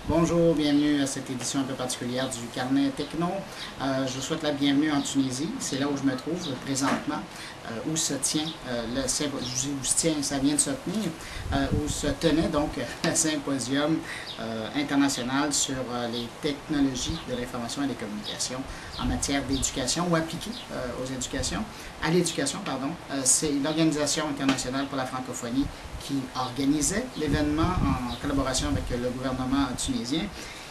Bonjour, bienvenue à cette édition un peu particulière du Carnet Techno. Je vous souhaite la bienvenue en Tunisie. C'est là où je me trouve présentement, où se tient ça vient de se tenir, où se tenait donc le symposium international sur les technologies de l'information et des communications en matière d'éducation ou appliquées à l'éducation, pardon. C'est l'Organisation internationale pour la francophonie qui organisait l'événement en collaboration avec le gouvernement tunisien.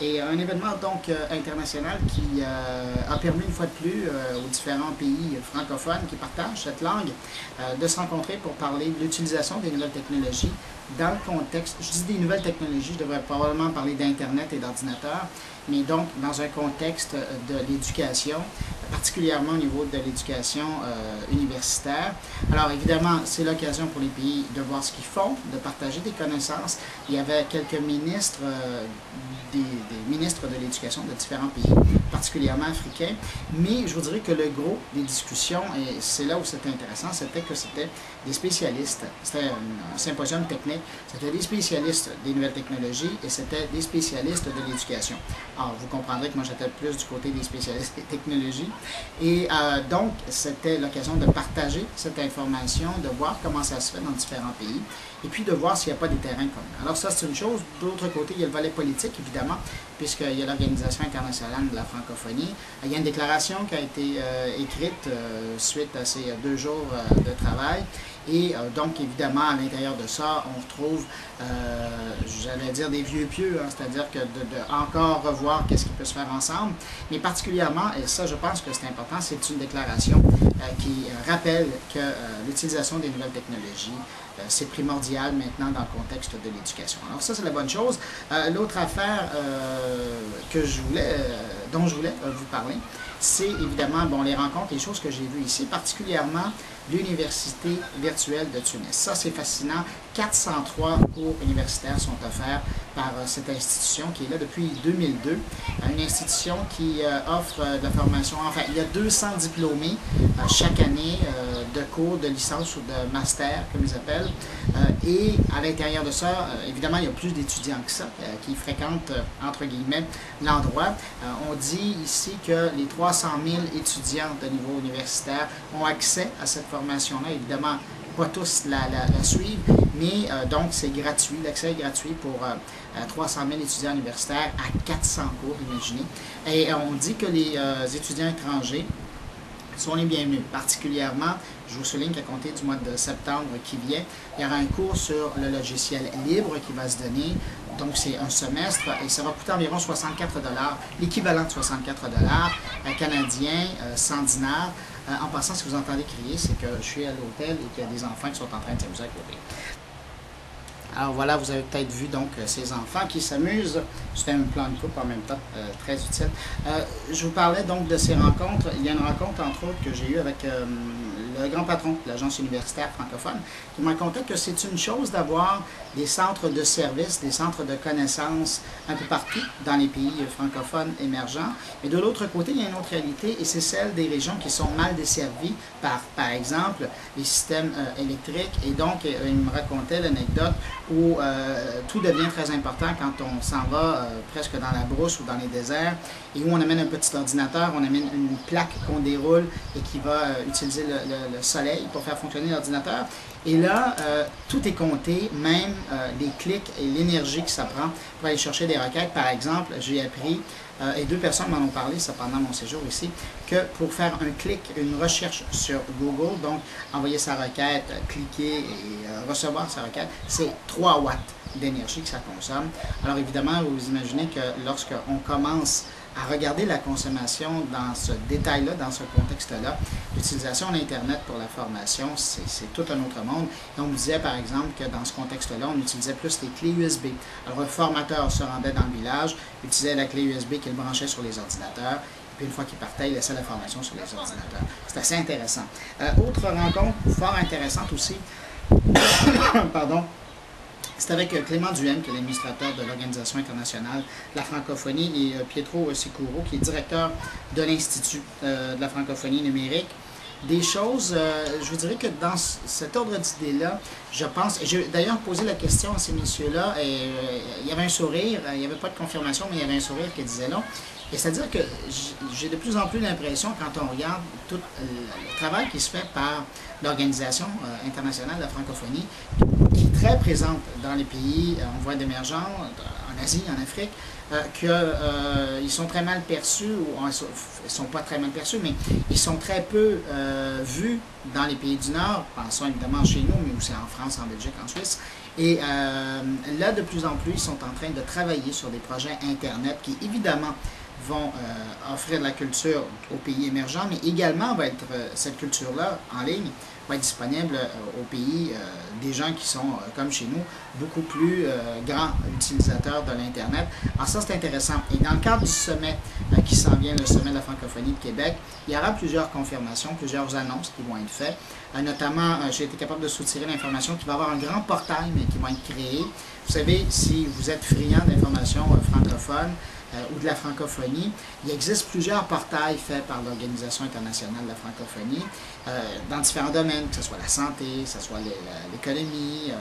Et un événement donc international qui a permis une fois de plus aux différents pays francophones qui partagent cette langue de se rencontrer pour parler de l'utilisation des nouvelles technologies dans le contexte, je dis des nouvelles technologies, je devrais probablement parler d'Internet et d'ordinateurs, mais donc dans un contexte de l'éducation, particulièrement au niveau de l'éducation universitaire. Alors évidemment, c'est l'occasion pour les pays de voir ce qu'ils font, de partager des connaissances. Il y avait quelques ministres, des ministres de l'éducation de différents pays, particulièrement africains, mais je vous dirais que le gros des discussions, et c'est là où c'était intéressant, c'était que c'était des spécialistes, c'était un symposium technique, c'était des spécialistes des nouvelles technologies et c'était des spécialistes de l'éducation. Alors, vous comprendrez que moi, j'étais plus du côté des spécialistes des technologies. Et donc, c'était l'occasion de partager cette information, de voir comment ça se fait dans différents pays, et puis de voir s'il n'y a pas des terrains communs. Alors ça, c'est une chose. D'autre côté, il y a le volet politique, évidemment, puisqu'il y a l'Organisation internationale de la francophonie. Il y a une déclaration qui a été écrite suite à ces 2 jours de travail. Et donc, évidemment, à l'intérieur de ça, on retrouve, j'allais dire des vieux pieux, hein, c'est-à-dire que de encore revoir qu'est-ce qui peut se faire ensemble. Mais particulièrement, et ça, je pense que c'est important, c'est une déclaration qui rappelle que l'utilisation des nouvelles technologies, c'est primordial maintenant dans le contexte de l'éducation. Alors ça, c'est la bonne chose. L'autre affaire dont je voulais vous parler, c'est évidemment les rencontres, les choses que j'ai vues ici, particulièrement l'Université virtuelle de Tunis. Ça, c'est fascinant. 403 cours universitaires sont offerts par cette institution qui est là depuis 2002. Une institution qui offre de la formation, enfin, il y a 200 diplômés chaque année de cours de licence ou de master, comme ils appellent. Et à l'intérieur de ça, évidemment, il y a plus d'étudiants que ça qui fréquentent, entre guillemets, l'endroit. On dit ici que les 300 000 étudiants de niveau universitaire ont accès à cette formation-là. Évidemment, pas tous la suivent, mais donc c'est gratuit. L'accès est gratuit pour 300 000 étudiants universitaires à 400 cours, imaginez. Et on dit que les étudiants étrangers sont les bienvenus. Particulièrement, je vous souligne qu'à compter du mois de septembre qui vient, il y aura un cours sur le logiciel libre qui va se donner. Donc, c'est un semestre et ça va coûter environ 64 $, l'équivalent de 64 $ canadiens, 100 dinars. En passant, si vous entendez crier, c'est que je suis à l'hôtel et qu'il y a des enfants qui sont en train de s'amuser à côté. Alors voilà, vous avez peut-être vu donc ces enfants qui s'amusent. C'était un plan de coupe en même temps, très utile. Je vous parlais donc de ces rencontres. Il y a une rencontre, entre autres, que j'ai eue avec le grand patron de l'agence universitaire francophone, qui m'a raconté que c'est une chose d'avoir des centres de services, des centres de connaissances un peu partout dans les pays francophones émergents. Mais de l'autre côté, il y a une autre réalité et c'est celle des régions qui sont mal desservies par exemple, les systèmes électriques. Et donc, il me racontait l'anecdote où tout devient très important quand on s'en va presque dans la brousse ou dans les déserts et où on amène un petit ordinateur, on amène une plaque qu'on déroule et qui va utiliser le soleil pour faire fonctionner l'ordinateur. Et là, tout est compté, même les clics et l'énergie que ça prend pour aller chercher des requêtes. Par exemple, j'ai appris, et 2 personnes m'en ont parlé ça pendant mon séjour ici, que pour faire un clic, une recherche sur Google, donc envoyer sa requête, cliquer et recevoir sa requête, c'est 3 watts d'énergie que ça consomme. Alors évidemment, vous imaginez que lorsqu'on commence à regarder la consommation dans ce détail-là, dans ce contexte-là, l'utilisation d'Internet pour la formation, c'est tout un autre monde. Et on me disait, par exemple, que dans ce contexte-là, on utilisait plus les clés USB. Alors, un formateur se rendait dans le village, utilisait la clé USB qu'il branchait sur les ordinateurs, et puis une fois qu'il partait, il laissait la formation sur les ordinateurs. C'est assez intéressant. Autre rencontre fort intéressante aussi, pardon, c'est avec Clément Duhem, qui est l'administrateur de l'Organisation internationale de la francophonie, et Pietro Sicuro, qui est directeur de l'Institut de la francophonie numérique. des choses, je vous dirais que dans cet ordre d'idées-là, je pense, et j'ai d'ailleurs posé la question à ces messieurs-là, et il y avait un sourire, il n'y avait pas de confirmation, mais il y avait un sourire qui disait non. Et c'est-à-dire que j'ai de plus en plus l'impression, quand on regarde tout le travail qui se fait par l'Organisation internationale de la francophonie, qui est très présente dans les pays en voie d'émergence, en Asie, en Afrique, qu'ils sont très mal perçus, ou ils ne sont pas très mal perçus, mais ils sont très peu vus dans les pays du Nord, pensons évidemment chez nous, mais aussi en France, en Belgique, en Suisse. Et là, de plus en plus, ils sont en train de travailler sur des projets Internet qui, évidemment, vont offrir de la culture aux pays émergents, mais également va être cette culture-là en ligne va être disponible aux pays des gens qui sont, comme chez nous, beaucoup plus grands utilisateurs de l'Internet. Alors ça, c'est intéressant. Et dans le cadre du sommet qui s'en vient, le sommet de la francophonie de Québec, il y aura plusieurs confirmations, plusieurs annonces qui vont être faites. Notamment, j'ai été capable de soutirer l'information qu'il va y avoir un grand portail, mais qui va être créé. Vous savez, si vous êtes friand d'informations francophones, ou de la francophonie. Il existe plusieurs portails faits par l'Organisation internationale de la francophonie dans différents domaines, que ce soit la santé, que ce soit l'économie,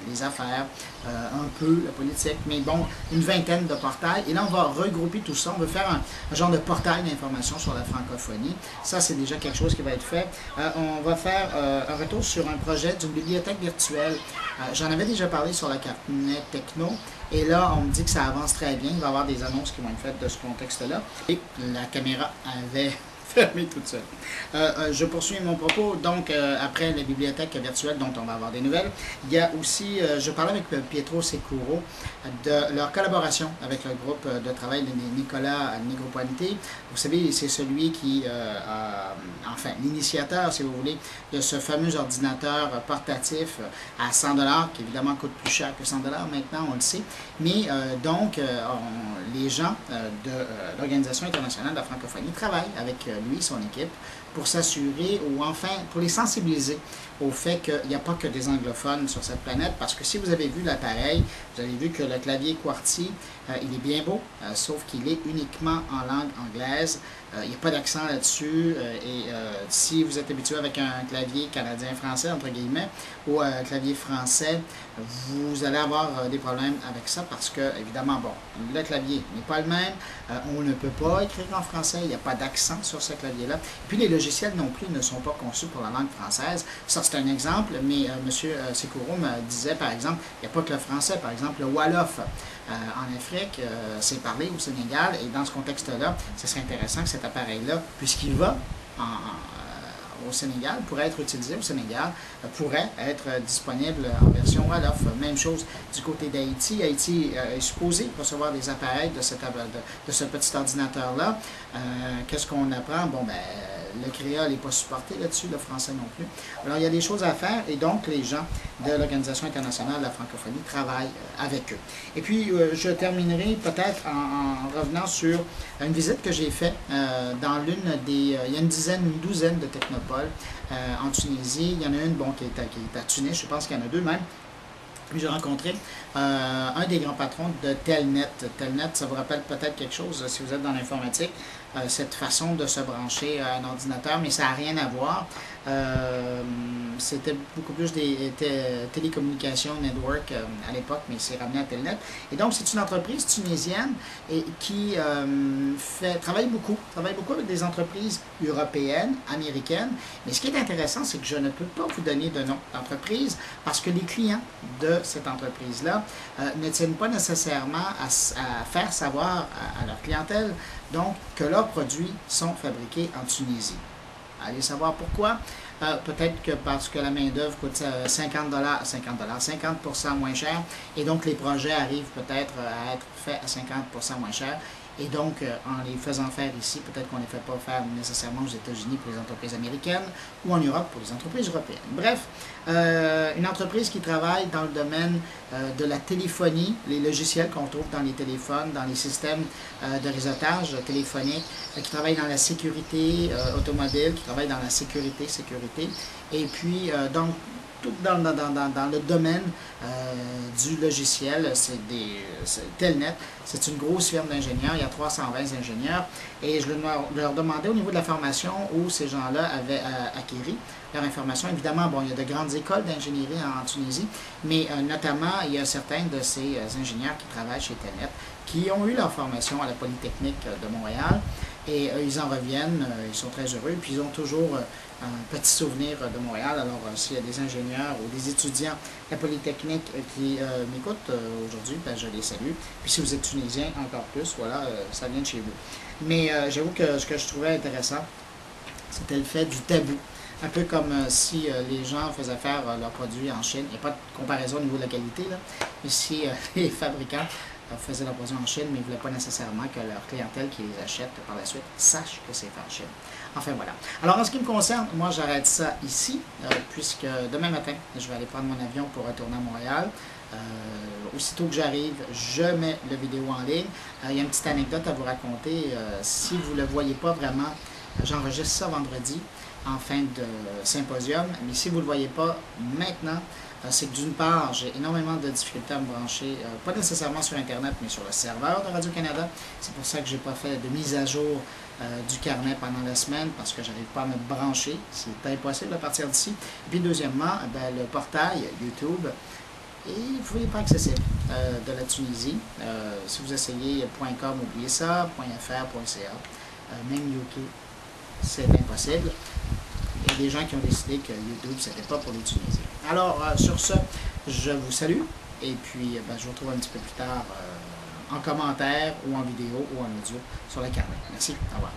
les affaires, un peu la politique, mais bon, une vingtaine de portails. Et là, on va regrouper tout ça. On veut faire un genre de portail d'information sur la francophonie. Ça, c'est déjà quelque chose qui va être fait. On va faire un retour sur un projet d'une bibliothèque virtuelle. J'en avais déjà parlé sur la Carnet Techno. Et là, on me dit que ça avance très bien. Il va y avoir des annonces qui vont être faites de ce contexte-là. Et la caméra avait fermé toute seule. Je poursuis mon propos. Donc, après la bibliothèque virtuelle dont on va avoir des nouvelles, il y a aussi, je parlais avec Pietro Securo de leur collaboration avec le groupe de travail de Nicolas Negroponte. Vous savez, c'est celui qui, enfin, l'initiateur, si vous voulez, de ce fameux ordinateur portatif à 100 $, qui évidemment coûte plus cher que 100 $ maintenant, on le sait. Mais donc, les gens de l'Organisation internationale de la francophonie travaillent avec lui, son équipe, pour s'assurer ou enfin pour les sensibiliser au fait qu'il n'y a pas que des anglophones sur cette planète, parce que si vous avez vu l'appareil, vous avez vu que le clavier QWERTY, il est bien beau, sauf qu'il est uniquement en langue anglaise. Il n'y a pas d'accent là-dessus, et si vous êtes habitué avec un clavier canadien-français, entre guillemets, ou un clavier français, vous allez avoir des problèmes avec ça, parce que, évidemment, bon, le clavier n'est pas le même, on ne peut pas écrire en français, il n'y a pas d'accent sur ce clavier-là, puis les logiciels non plus ne sont pas conçus pour la langue française. Ça, c'est un exemple, mais M. Securo me disait, par exemple, il n'y a pas que le français, par exemple, le Wolof en Afrique, c'est parlé au Sénégal, et dans ce contexte-là, ce serait intéressant que cet appareil-là, puisqu'il va au Sénégal, pourrait être utilisé au Sénégal, pourrait être disponible en version Wolof. Même chose du côté d'Haïti. Haïti est supposé recevoir des appareils de ce petit ordinateur-là. Qu'est-ce qu'on apprend? Bon, ben, le créole n'est pas supporté là-dessus, le français non plus. Alors, il y a des choses à faire, et donc les gens de l'Organisation internationale de la francophonie travaillent avec eux. Et puis, je terminerai peut-être en revenant sur une visite que j'ai faite dans l'une des... il y a une douzaine de technopoles en Tunisie. Il y en a une, bon, qui est à Tunis, je pense qu'il y en a deux même. Puis j'ai rencontré un des grands patrons de Telnet. Telnet, ça vous rappelle peut-être quelque chose si vous êtes dans l'informatique, cette façon de se brancher à un ordinateur, mais ça n'a rien à voir. C'était beaucoup plus des télécommunications network à l'époque, mais c'est ramené à Telnet. Et donc, c'est une entreprise tunisienne et qui travaille beaucoup avec des entreprises européennes, américaines. Mais ce qui est intéressant, c'est que je ne peux pas vous donner de nom d'entreprise parce que les clients de cette entreprise-là ne tiennent pas nécessairement à faire savoir à leur clientèle donc que leurs produits sont fabriqués en Tunisie. Allez savoir pourquoi. Peut-être que parce que la main-d'œuvre coûte 50 % moins cher, et donc les projets arrivent peut-être à être faits à 50 % moins cher. Et donc, en les faisant faire ici, peut-être qu'on ne les fait pas faire nécessairement aux États-Unis pour les entreprises américaines ou en Europe pour les entreprises européennes. Bref, une entreprise qui travaille dans le domaine de la téléphonie, les logiciels qu'on trouve dans les téléphones, dans les systèmes de réseautage téléphonique, qui travaille dans la sécurité automobile, qui travaille dans la sécurité, et puis, donc, surtout dans le domaine du logiciel. Telnet, c'est une grosse firme d'ingénieurs, il y a 320 ingénieurs, et je leur demandais au niveau de la formation où ces gens-là avaient acquis leur information. Évidemment, bon, il y a de grandes écoles d'ingénierie en Tunisie, mais notamment, il y a certains de ces ingénieurs qui travaillent chez Telnet qui ont eu leur formation à la Polytechnique de Montréal, et ils en reviennent, ils sont très heureux, puis ils ont toujours un petit souvenir de Montréal. Alors, s'il y a des ingénieurs ou des étudiants de la Polytechnique qui m'écoutent aujourd'hui, ben, je les salue. Puis si vous êtes tunisien, encore plus, voilà, ça vient de chez vous. Mais j'avoue que ce que je trouvais intéressant, c'était le fait du tabou. Un peu comme si les gens faisaient faire leurs produits en Chine. Il n'y a pas de comparaison au niveau de la qualité, là. Mais si les fabricants faisaient leurs produits en Chine, mais ils ne voulaient pas nécessairement que leur clientèle qui les achète par la suite sache que c'est fait en Chine. Enfin voilà. Alors en ce qui me concerne, moi j'arrête ça ici, puisque demain matin, je vais aller prendre mon avion pour retourner à Montréal. Aussitôt que j'arrive, je mets la vidéo en ligne. Il y a une petite anecdote à vous raconter. Si vous ne le voyez pas vraiment, j'enregistre ça vendredi en fin de symposium. Mais si vous ne le voyez pas maintenant, c'est que d'une part, j'ai énormément de difficultés à me brancher, pas nécessairement sur Internet, mais sur le serveur de Radio-Canada. C'est pour ça que je n'ai pas fait de mise à jour du carnet pendant la semaine, parce que je n'arrive pas à me brancher. C'est impossible à partir d'ici. Et puis deuxièmement, ben, le portail YouTube est pas accessible de la Tunisie. Si vous essayez .com, oubliez ça, .fr, .ca, même UK, c'est impossible. Il y a des gens qui ont décidé que YouTube, ce n'était pas pour les Tunisiens. Alors, sur ce, je vous salue, et puis ben, je vous retrouve un petit peu plus tard en commentaire, ou en vidéo, ou en audio sur le carnet. Merci, au revoir.